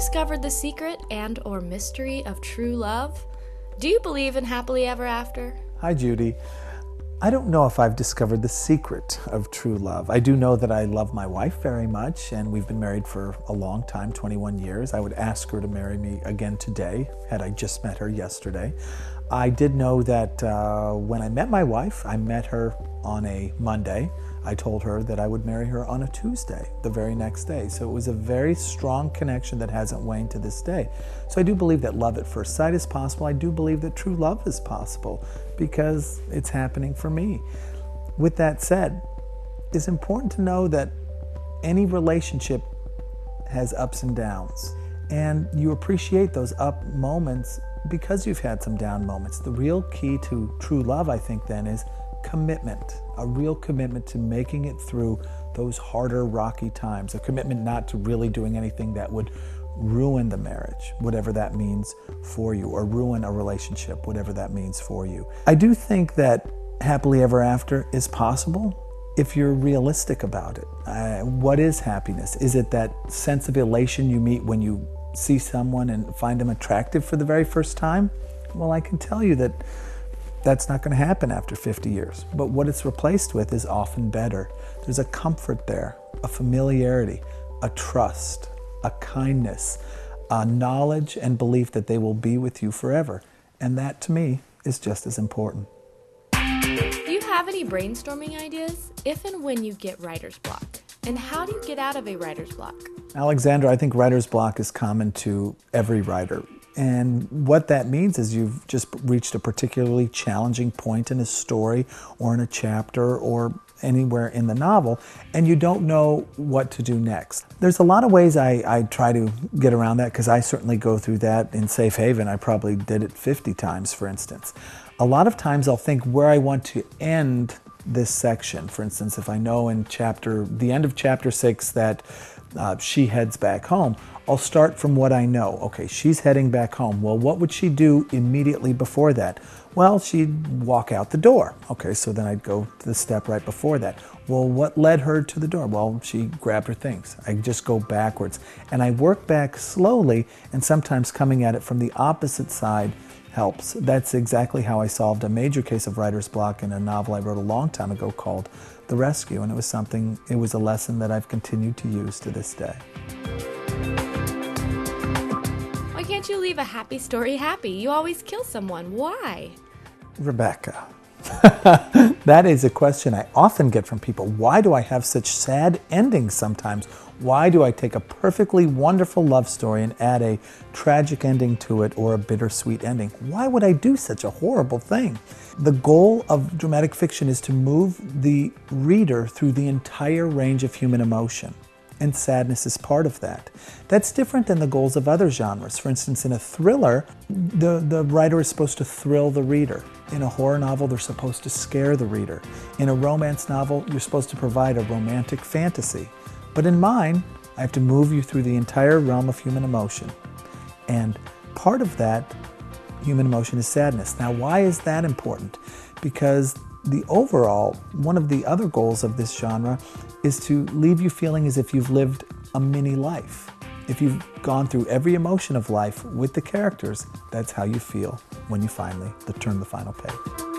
discovered the secret and/or mystery of true love? Do you believe in happily ever after? Hi, Judy. I don't know if I've discovered the secret of true love. I do know that I love my wife very much, and we've been married for a long time, 21 years. I would ask her to marry me again today, had I just met her yesterday. I did know that when I met my wife, I met her on a Monday. I told her that I would marry her on a Tuesday, the very next day. So it was a very strong connection that hasn't waned to this day. So I do believe that love at first sight is possible. I do believe that true love is possible because it's happening for me. With that said, it's important to know that any relationship has ups and downs, and you appreciate those up moments because you've had some down moments. The real key to true love, I think, then is commitment, a real commitment to making it through those harder, rocky times, a commitment not to really doing anything that would ruin the marriage, whatever that means for you, or ruin a relationship, whatever that means for you. I do think that happily ever after is possible if you're realistic about it. What is happiness? Is it that sense of elation you meet when you see someone and find them attractive for the very first time? Well, I can tell you that that's not going to happen after 50 years. But what it's replaced with is often better. There's a comfort there, a familiarity, a trust, a kindness, a knowledge and belief that they will be with you forever. And that, to me, is just as important. Do you have any brainstorming ideas? If and when you get writer's block? And how do you get out of a writer's block? Alexandra, I think writer's block is common to every writer. And what that means is you've just reached a particularly challenging point in a story or in a chapter or anywhere in the novel, and you don't know what to do next. There's a lot of ways I try to get around that, because I certainly go through that in Safe Haven. I probably did it 50 times, for instance. A lot of times I'll think where I want to end this section. For instance, if I know in the end of chapter 6 that she heads back home, I'll start from what I know. Okay, she's heading back home. Well, what would she do immediately before that? Well, she'd walk out the door. Okay, so then I'd go to the step right before that. Well, what led her to the door? Well, she grabbed her things. I just go backwards. And I work back slowly, and sometimes coming at it from the opposite side helps. That's exactly how I solved a major case of writer's block in a novel I wrote a long time ago called The Rescue, and it was a lesson that I've continued to use to this day. Why can't you leave a happy story happy? You always kill someone. Why? Rebecca, that is a question I often get from people. Why do I have such sad endings sometimes? Why do I take a perfectly wonderful love story and add a tragic ending to it or a bittersweet ending? Why would I do such a horrible thing? The goal of dramatic fiction is to move the reader through the entire range of human emotion, and sadness is part of that. That's different than the goals of other genres. For instance, in a thriller, the writer is supposed to thrill the reader. In a horror novel, they're supposed to scare the reader. In a romance novel, you're supposed to provide a romantic fantasy. But in mine, I have to move you through the entire realm of human emotion. And part of that human emotion is sadness. Now, why is that important? Because one of the other goals of this genre is to leave you feeling as if you've lived a mini life. If you've gone through every emotion of life with the characters, that's how you feel when you finally turn the final page.